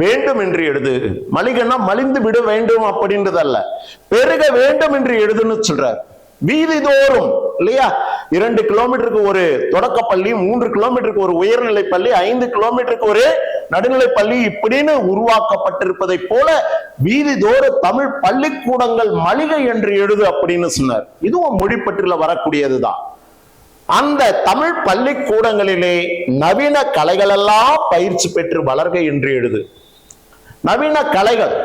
வேண்டும் என்று எழுது. மளிகைன்னா மலிந்து விட வேண்டும் அப்படின்றது அல்ல, பெருக வேண்டும் என்று எழுதுன்னு சொல்றார். வீதி தோறும் இல்லையா, 2 கிலோமீட்டருக்கு ஒரு தொடக்க பள்ளி, 3 கிலோமீட்டருக்கு ஒரு உயர்நிலை பள்ளி, 5 கிலோமீட்டருக்கு ஒரு நடுநிலை பள்ளி இப்படின்னு உருவாக்கப்பட்டிருப்பதை போல வீதி தோறும் தமிழ் பள்ளிக்கூடங்கள் மளிகை என்று எழுது அப்படின்னு சொன்னார். இதுவும் மொழி பற்றில வரக்கூடியதுதான். அந்த தமிழ் பள்ளிக்கூடங்களிலே நவீன கலைகள் எல்லாம் பயிற்சி பெற்று வளர்க என்று எழுது. நவீன கலைகள்,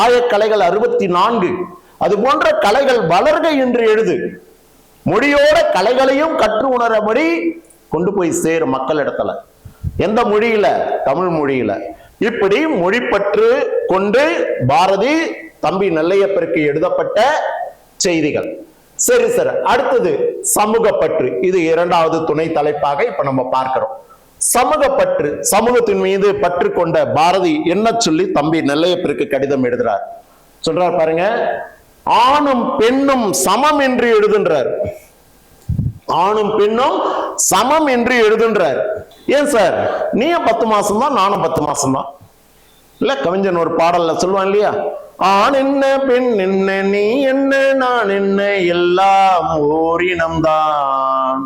ஆயக்கலைகள் 64, அது போன்ற கலைகள் வளர்க என்று எழுது. மொழியோட கலைகளையும் கற்று உணரபடி கொண்டு போய் சேரும் மக்கள் இடத்துல. எந்த மொழியில? தமிழ் மொழியில. இப்படி மொழி பற்று கொண்டு பாரதி தம்பி நெல்லையப்பருக்கு எழுதப்பட்ட செய்திகள். சரி சார், அடுத்தது சமூக பற்று. இது 2வது துணை தலைப்பாக இப்ப நம்ம பார்க்கிறோம். சமூக பற்று, சமூகத்தின் மீது பற்று கொண்ட பாரதி என்ன சொல்லி தம்பி நெல்லையப்பருக்கு கடிதம் எழுதுறார் சொல்றார் பாருங்க. ஆணும் பெண்ணும் சமம் என்று எழுதுன்றார். ஆணும் பெண்ணும் சமம் என்று எழுதுன்றார். ஏன் சார், நீயும் 10 மாசம் தான், நானும் 10 மாசம் தான் இல்ல? கவிஞன் ஒரு பாடல்ல சொல்லுவான் இல்லையா, ஆண் என்ன பெண் என்ன நீ என்ன நான் என்ன எல்லாம் ஓரினம்தான்,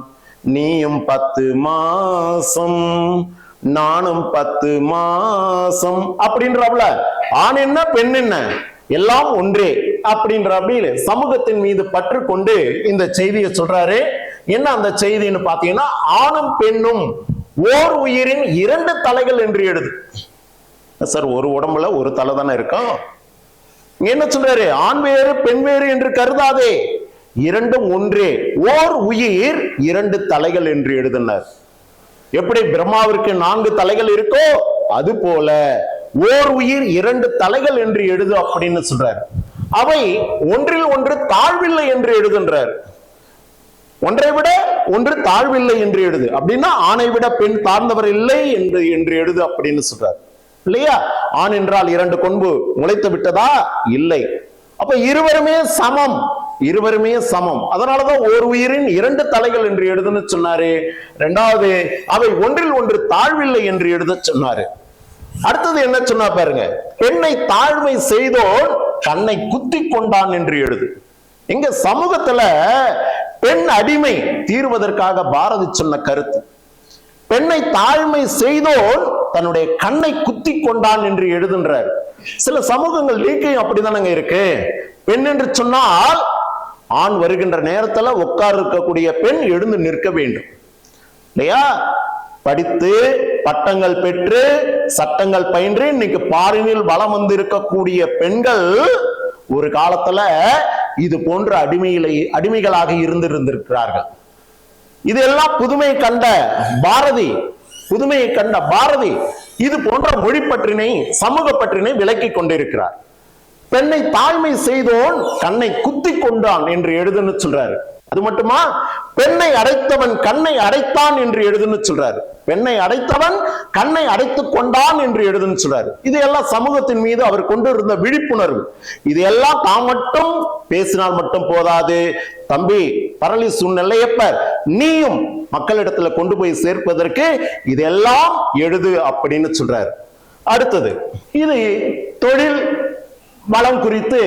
நீயும் 10 மாசம் நானும் 10 மாசம் அப்படின்றப்பல ஆண் என்ன பெண் என்ன எல்லாம் ஒன்றே அப்படின்ற சமூகத்தின் மீது பற்று கொண்டு இந்த செய்தியை சொல்றாரு. என்ன அந்த செய்தின்னு பாத்தீங்கன்னா, ஆணும் பெண்ணும் ஓர் உயிரின் 2 தலைகள் என்று எழுது. சார், ஒரு உடம்புல ஒரு தலை தானே இருக்கும். என்ன சொல்றாரு? ஆண் வேறு பெண் வேறு என்று கருதாதே, இரண்டும் ஒன்றே, ஓர் உயிர் 2 தலைகள் என்று எழுதினார். எப்படி பிரம்மாவிற்கு 4 தலைகள் இருக்கோ அது போல ஓர் உயிர் இரண்டு தலைகள் என்று எழுது அப்படின்னு சொல்றார். அவை ஒன்றில் ஒன்று தாழ்வில்லை என்று எழுதுன்றார். ஒன்றை விட ஒன்று தாழ்வில்லை என்று எழுது அப்படின்னா ஆணை விட பெண் தாழ்ந்தவர் இல்லை என்று எழுது அப்படின்னு சொல்றார் இல்லையா? ஆண் என்றால் இரண்டு கொம்பு முளைத்து விட்டதா? இல்லை. அப்ப இருவருமே சமம், இருவருமே சமம். அதனாலதான் ஓர் உயிரின் இரண்டு தலைகள் என்று எழுதுன்னு சொன்னாரு. இரண்டாவது, அவை ஒன்றில் ஒன்று தாழ்வில்லை என்று எழுத சொன்னாரு. அடுத்தது என்ன சொன்னா பாருங்க, பெண்ணை தாழ்மை செய்தோன் கண்ணை குத்தி கொண்டான் என்று எழுது. எங்க சமூகத்துல பெண் அடிமை தீர்வதற்காக பாரதி சொன்ன கருத்து. பெண்ணை தாழ்மை செய்தோன் தன்னுடைய கண்ணை குத்தி கொண்டான் என்று எழுதுன்றார். சில சமூகங்கள் லீக்கையும் அப்படிதானங்க இருக்கு. பெண் என்று சொன்னால் ஆண் வருகின்ற நேரத்துல உட்கார் இருக்கக்கூடிய பெண் எழுந்து நிற்க வேண்டும் இல்லையா? படித்து பட்டங்கள் பெற்று சட்டங்கள் பயின்று இன்னைக்கு பாரினில் வலம் வந்து இருக்கக்கூடிய பெண்கள் ஒரு காலத்துல இது போன்ற அடிமைகளாக இருந்திருக்கிறார்கள். இதெல்லாம் புதுமையை கண்ட பாரதி இது போன்ற மொழி பற்றினை சமூக பற்றினை விளக்கி கொண்டிருக்கிறார். பெண்ணை தாழ்மை செய்தோன் கண்ணை குத்தி கொண்டான் என்று எழுதுன்னு சொல்றாரு. அது மட்டுமா, பெண்ணை அடைத்தவன் கண்ணை அடைத்தான் என்று எழுதுன்னு சொல்றாரு. பெண்ணை அடைத்தவன் கண்ணை அடைத்துக் கொண்டான் என்று எழுதுன்னு சொல்றாரு. இது எல்லாம் சமூகத்தின் மீது அவர் கொண்டு இருந்த விழிப்புணர்வு. இது எல்லாம் தான் மட்டும் பேசினால் மட்டும் போதாது தம்பி பரளி நெல்லையப்பர், நீயும் மக்களிடத்துல கொண்டு போய் சேர்ப்பதற்கு இதெல்லாம் எழுது அப்படின்னு சொல்றாரு. அடுத்தது, இது தொழில் வளம் குறித்து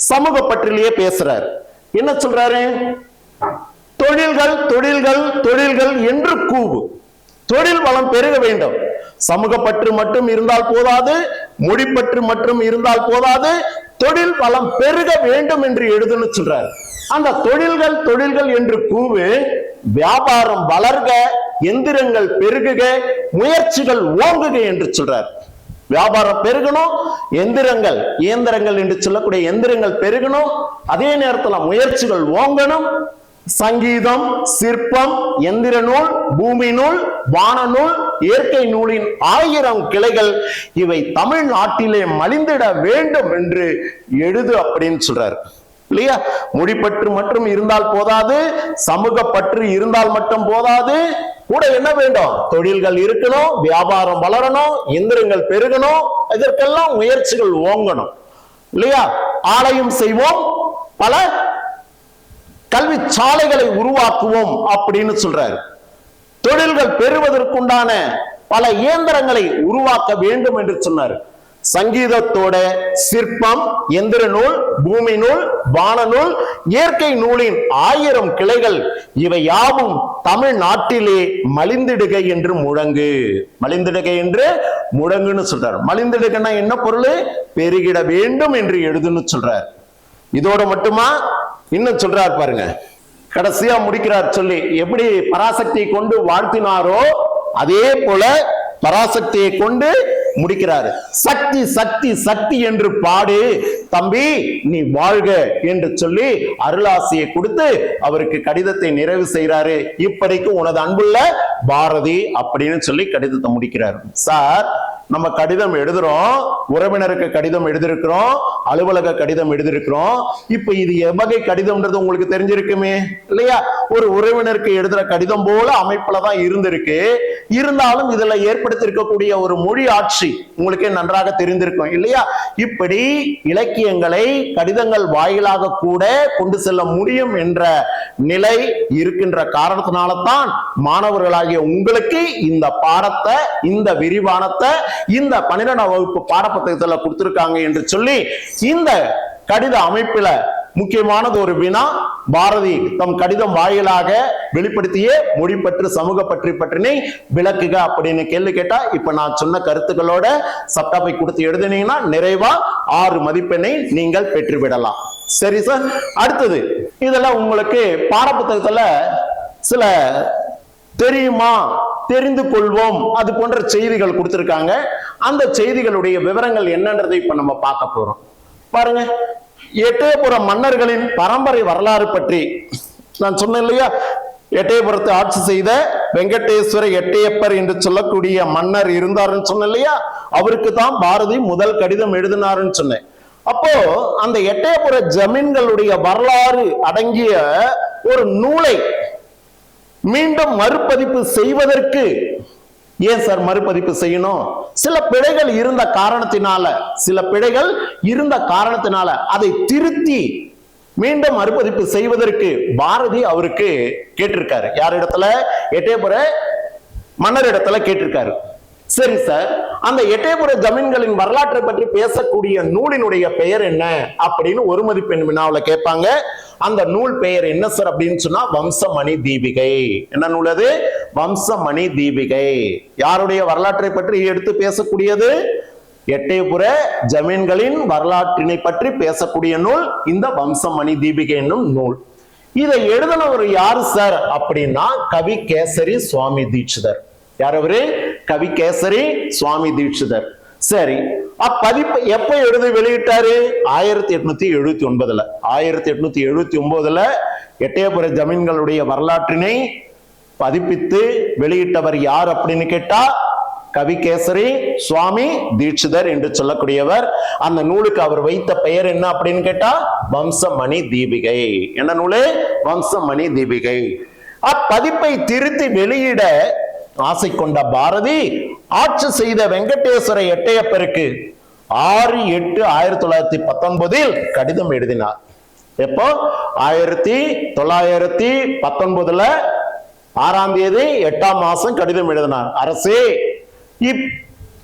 சமூக பற்றிலேயே பேசுறாரு. என்ன சொல்றாரு? தொழில்கள் தொழில்கள் தொழில்கள் என்று கூவு. தொழில் வளம் பெருக வேண்டும். சமூக பற்று மட்டும் இருந்தால் போதாது, மொழி பற்று மட்டும் இருந்தால் போதாது, தொழில் வளம் பெருக வேண்டும் என்று எழுதுன்னு சொல்றார். அந்த தொழில்கள் தொழில்கள் என்று கூவு, வியாபாரம் வளர்க, எந்திரங்கள் பெருகுக, முயற்சிகள் ஓங்குக என்று சொல்றார். வியாபாரம் பெருகணும், இயந்திரங்கள் என்று சொல்லக்கூடிய எந்திரங்கள் பெருகணும், அதே நேரத்தில் முயற்சிகள் ஓங்கணும். சங்கீதம், சிற்பம், எந்திர நூல், பூமி நூல், வான நூல், இயற்கை நூலின் 1000 கிளைகள் இவை தமிழ்நாட்டிலே மலிந்திட வேண்டும் என்று எழுது அப்படின்னு சொல்றாரு இல்லையா? மொழிப்பற்று மட்டும் இருந்தால் போதாது, சமூக பற்று இருந்தால் மட்டும் போதாது, கூட என்ன வேண்டும்? தொழில்கள் இருக்கணும், வியாபாரம் வளரணும், எந்திரங்கள் பெருகணும், இதற்கெல்லாம் முயற்சிகள் ஓங்கணும் இல்லையா? ஆலயம் செய்வோம், பல கல்வி சாலைகளை உருவாக்குவோம் அப்படின்னு சொல்றாரு. தொழில்கள் பெறுவதற்குண்டான பல இயந்திரங்களை உருவாக்க வேண்டும் என்று சொன்னார். சங்கீதத்தோட சிற்பம், எந்திர நூல், பூமி நூல், வான நூல், இயற்கை நூலின் 1000 கிளைகள் இவை யாவும் தமிழ்நாட்டிலே மலிந்திடுக என்று முழங்கு. மலிந்திடுக என்று முழங்குன்னு சொல்றார். மலிந்திடுகன்னா என்ன பொருள்? பெருகிட வேண்டும் என்று எழுதுன்னு சொல்றார். இதோட மட்டுமா? இன்னும் சொல்றார் பாருங்க, கடைசியா முடிக்கிறார் சொல்லி, எப்படி பராசக்தியை கொண்டு வாழ்த்தினாரோ அதே போல பராசக்தியை கொண்டு முடிக்கிறாரு. சக்தி சக்தி சக்தி என்று பாடு தம்பி நீ வாழ்க என்று சொல்லி அருளாசியை கொடுத்து அவருக்கு கடிதத்தை நிறைவு செய்யறாரு. இப்படிக்கு உனது அன்புள்ள பாரதி அப்படின்னு சொல்லி கடிதத்தை முடிக்கிறார். சார், நம்ம கடிதம் எழுதுறோம், உறவினருக்கு கடிதம் எழுதிருக்கிறோம், அலுவலக கடிதம் எழுதிருக்கிறோம். இப்ப இது எவ்வகை கடிதம்ன்றது உங்களுக்கு தெரிஞ்சிருக்குமே இல்லையா? ஒரு உறவினருக்கு எழுதுற கடிதம் போல அமைப்புலதான் இருந்திருக்கு. இருந்தாலும் இதுல ஏற்படுத்தியிருக்கக்கூடிய ஒரு மொழி ஆட்சி உங்களுக்கே நன்றாக தெரிந்திருக்கும் இல்லையா? இப்படி இலக்கியங்களை கடிதங்கள் வாயிலாக கூட கொண்டு செல்ல முடியும் என்ற நிலை இருக்கின்ற காரணத்தினால்தான் மாணவர்களாகிய உங்களுக்கு இந்த பாடத்தை, இந்த விரிவானத்தை இந்த 12ஆம் வகுப்பு பாடப்புத்தகத்துல கொடுத்திருக்காங்க என்று சொல்லி இந்த கடித அமைப்பில முக்கியமானது ஒரு வினா பாரதி தம் கடிதம் வாயிலாக வெளிப்படுத்திய மொழி பற்று சமூக பற்றினை விளக்குக அப்படின்னு கேள்வி கேட்டா, இப்ப நான் சொன்ன கருத்துக்களோட சப்டாப்பை கொடுத்து எழுதினீங்கன்னா நிறைவா 6 மதிப்பெண்ணை நீங்கள் பெற்றுவிடலாம். சரி சார். அடுத்தது, இதெல்லாம் உங்களுக்கு பாடப்புத்தகத்துல சில தெரியுமா, தெரிந்து கொள்வோம், அது போன்ற செய்திகள் கொடுத்திருக்காங்க. அந்த செய்திகளுடைய விவரங்கள் என்னன்றதை இப்ப நம்ம பார்க்க போறோம். பாருங்க, எட்டயபுர மன்னர்களின் பரம்பரை வரலாறு பற்றி நான் சொன்னேன் இல்லையா? எட்டயபுரத்தை ஆட்சி செய்த வெங்கடேஸ்வர எட்டையப்பர் என்று சொல்லக்கூடிய மன்னர் இருந்தாருன்னு சொன்ன இல்லையா, அவருக்கு தான் பாரதி முதல் கடிதம் எழுதினாருன்னு சொன்னேன். அப்போ அந்த எட்டயபுர ஜமீன்களுடைய வரலாறு அடங்கிய ஒரு நூலை மீண்டும் மறுபதிப்பு செய்வதற்கு, ஏன் சார் மறுபதிப்பு செய்யணும்? சில பிழைகள் இருந்த காரணத்தினால அதை திருத்தி மீண்டும் மறுபதிப்பு செய்வதற்கு பாரதி அவருக்கு கேட்டிருக்காரு. யார் இடத்துல? எட்டயபுர மன்னர் இடத்துல கேட்டிருக்காரு. சரி சார், அந்த எட்டயபுர ஜமீன்களின் வரலாற்றை பற்றி பேசக்கூடிய நூலினுடைய பெயர் என்ன அப்படின்னு ஒரு மதிப்பெண் வினாவில் கேட்பாங்க. அந்த நூல் பெயர் என்ன சார் அப்படின்னு சொன்னா வம்சமணி தீபிகை. என்ன நூல் அது? வம்சமணி தீபிகை. யாருடைய வரலாற்றை பற்றி எடுத்து பேசக்கூடியது? எட்டயபுர ஜமீன்களின் வரலாற்றினை பற்றி பேசக்கூடிய நூல் இந்த வம்சமணி தீபிகை என்னும் நூல். இதை எழுதினவர் யாரு சார் அப்படின்னா கவி கேசரி சுவாமி தீட்சிதர். யார் அவரு? கவி கேசரி சுவாமி தீட்சிதர். சரி, அப்பதிப்பு எப்ப எழுதி வெளியிட்டாரு? 1879. 1879 எட்டயபுர ஜமீன்களுடைய வரலாற்றினை பதிப்பித்து வெளியிட்டவர் யார் அப்படின்னு கேட்டா கவி கேசரி சுவாமி தீட்சிதர் என்று சொல்லக்கூடியவர். அந்த நூலுக்கு அவர் வைத்த பெயர் என்ன அப்படின்னு கேட்டா வம்சமணி தீபிகை. என்ன நூலு? வம்சமணி தீபிகை. அப்பதிப்பை திருத்தி வெளியிட ஆசை கொண்ட பாரதி ஆட்சி செய்த வெங்கடேஸ்வர எட்டையப்பருக்கு 6/8/1919 கடிதம் எழுதினார். எப்போ? 1919 6ஆம் தேதி 8ஆம் மாசம் கடிதம் எழுதினார். அரசே,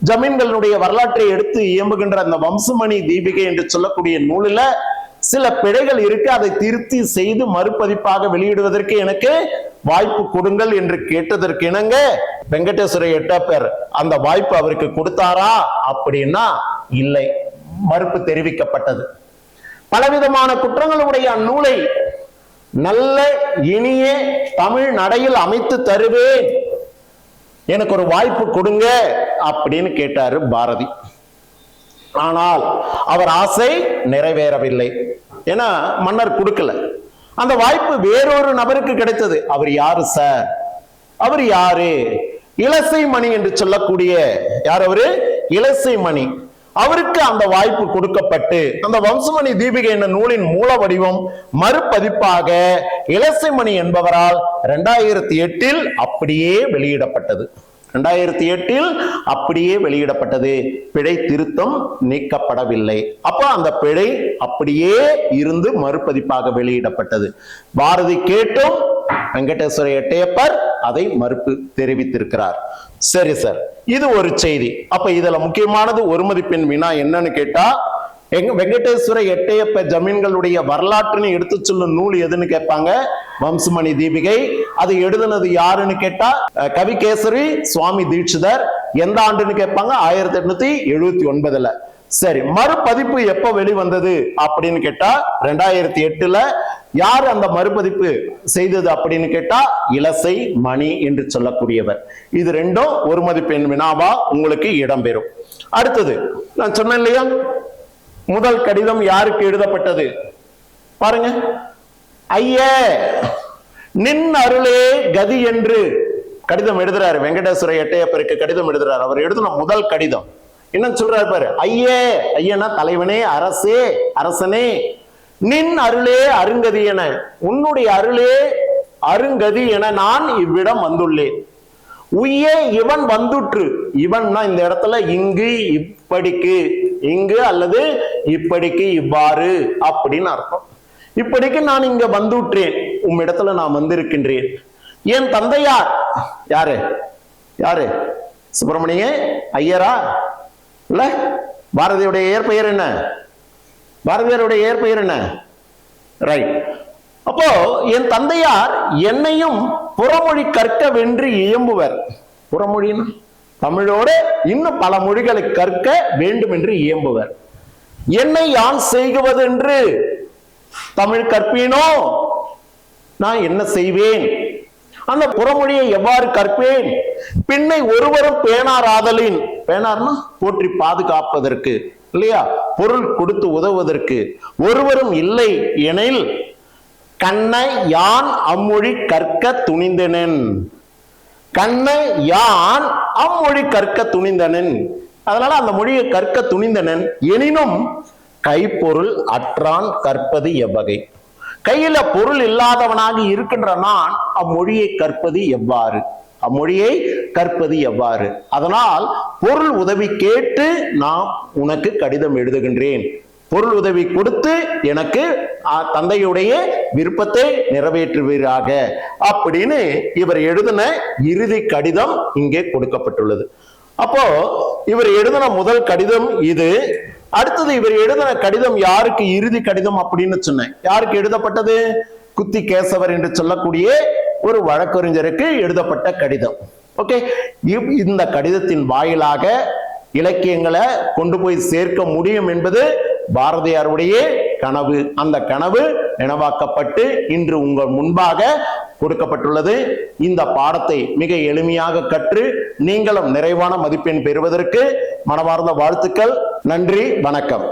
ஜமீன்களுடைய வரலாற்றை எடுத்து இயம்புகின்ற அந்த வம்சமணி தீபிகை என்று சொல்லக்கூடிய நூலில் சில பிழைகள் இருக்கு, அதை திருத்தி செய்து மறுபதிப்பாக வெளியிடுவதற்கு எனக்கு வாய்ப்பு கொடுங்கள் என்று கேட்டதற்கு இணங்க வெங்கடேஸ்வர எட்டப்பர் அந்த வாய்ப்பு அவருக்கு கொடுத்தாரா அப்படின்னா இல்லை, மறுப்பு தெரிவிக்கப்பட்டது. பலவிதமான குற்றங்களுடைய அந்நூலை நல்ல இனிய தமிழ் நடையில் அமைத்து தருவேன், எனக்கு ஒரு வாய்ப்பு கொடுங்க அப்படின்னு கேட்டாரு பாரதி. ஆனால் அவர் ஆசை நிறைவேறவில்லை. ஏன்னா மன்னர் கொடுக்கல. அந்த வாய்ப்பு வேறொரு நபருக்கு கிடைத்தது. அவர் யாரு சார்? அவர் யாரு? இலசை மணி என்று சொல்லக்கூடிய யார் அவரு? இலசை மணி. அவருக்கு அந்த வாய்ப்பு கொடுக்கப்பட்டு அந்த வம்சமணி தீபிகை என்ற நூலின் மூல வடிவம் மறுபதிப்பாக இலசைமணி என்பவரால் 2008 அப்படியே வெளியிடப்பட்டது. 2008 அப்படியே வெளியிடப்பட்டது. பிழை திருத்தம் நீக்கப்படவில்லை. அப்ப அந்த பிழை அப்படியே இருந்து மறுபதிப்பாக வெளியிடப்பட்டது. பாரதி கேட்டும் வெங்கடேஸ்வர எட்டையப்பர் அதை மறுப்பு தெரிவித்திருக்கிறார். சரி சார், இது ஒரு செய்தி. அப்ப இதுல முக்கியமானது ஒரு மதிப்பெண் வினா என்னன்னு கேட்டா, வெங்கடேஸ்வர எட்டையப்ப ஜமீன்களுடைய வரலாற்றுன்னு எடுத்து சொல்லும் நூல் எதுன்னு கேட்பாங்க? வம்சமணி தீபிகை. அது எழுதுனது யாருன்னு கேட்டா கவி கேசரி சுவாமி தீட்சிதர். எந்த ஆண்டுன்னு கேட்பாங்க? 1879. சரி, மறுபதிப்பு எப்ப வெளிவந்தது அப்படின்னு கேட்டா 2008. யார் அந்த மறுபதிப்பு செய்தது அப்படின்னு கேட்டா இலசை மணி என்று சொல்லக்கூடியவர். இது ரெண்டும் ஒரு மதிப்பெண் வினாவா உங்களுக்கு இடம்பெறும். அடுத்தது நான் சொன்னேன் இல்லையா, முதல் கடிதம் யாருக்கு எழுதப்பட்டது பாருங்க. ஐயே நின் அருளே கதி என்று கடிதம் எழுதுறாரு. வெங்கடேஸ்வர எட்டையப்பருக்கு கடிதம் எழுதுறாரு. அவர் எழுதின முதல் கடிதம் என்ன சொல்றாரு பாரு. ஐயே, ஐயனா தலைவனே, அரசே, அரசனே, நின் அருளே அருங்கதி என, உன்னுடைய அருளே அருங்கதி என நான் இவ்விடம் வந்துள்ளேன். உய்யே இவன் வந்துற்று. இவன்னா இந்த இடத்துல இங்கு, இப்படிக்கு, இங்கு அல்லது இப்படிக்கு, இவ்வாறு அப்படின்னு அர்த்தம். இப்படிக்கு நான் இங்க வந்துற்றேன், உம்மிடத்துல நான் வந்திருக்கின்றேன். என் தந்தையார் யாரு? யாரு? சுப்பிரமணிய ஐயரா? இல்ல, பாரதியுடைய இயற்பெயர் என்ன? பாரதியாருடைய இயற்பெயர் என்ன? ரைட். அப்போ என் தந்தையார் என்னையும் புறமொழி கற்க வென்று இயம்புவர். புறமொழின்னு தமிழோடு இன்னும் பல மொழிகளை கற்க வேண்டும் என்று இயம்புவர். என்னை யான் செய்குவது என்று தமிழ் கற்பீனோ, நான் என்ன செய்வேன்? அந்த புறமொழியை எவ்வாறு கற்பேன்? பின்னை ஒருவரும் பேணார் ஆதலின், பேணார்னா போற்றி பாதுகாப்பதற்கு இல்லையா, பொருள் கொடுத்து உதவுவதற்கு ஒருவரும் இல்லை எனில் கண்ணை யான் அம்மொழி கற்க துணிந்தனன். கண்ண யான் அம்மொழி கற்க துணிந்தனன். அதனால அந்த மொழியை கற்க துணிந்தனன், எனினும் கைப்பொருள் அற்றான் கற்பது எவ்வகை. கையில பொருள் இல்லாதவனாக இருக்கின்ற நான் அம்மொழியை கற்பது எவ்வாறு, அம்மொழியை கற்பது எவ்வாறு. அதனால் பொருள் உதவி கேட்டு நான் உனக்கு கடிதம் எழுதுகின்றேன், பொருள் உதவி கொடுத்து எனக்கு தந்தையுடைய விருப்பத்தை நிறைவேற்றுவீராக அப்படின்னு இவர் எழுதின இறுதி கடிதம் இங்கே கொடுக்கப்பட்டுள்ளது. அப்போ இவர் எழுதின முதல் கடிதம் இது. அடுத்தது இவர் எழுதின கடிதம் யாருக்கு இறுதி கடிதம் அப்படின்னு சொன்னேன். யாருக்கு எழுதப்பட்டது? குத்தி கேசவர் என்று சொல்லக்கூடிய ஒரு வழக்கறிஞருக்கு எழுதப்பட்ட கடிதம். ஓகே, இந்த கடிதத்தின் வாயிலாக இலக்கியங்களை கொண்டு போய் சேர்க்க முடியும் என்பது பாரதியாருடைய கனவு. அந்த கனவு நினைவாக்கப்பட்டு இன்று உங்கள் முன்பாக கொடுக்கப்பட்டுள்ளது. இந்த பாடத்தை மிக எளிமையாக கற்று நீங்களும் நிறைவான மதிப்பெண் பெறுவதற்கு மனமார்ந்த வாழ்த்துக்கள். நன்றி, வணக்கம்.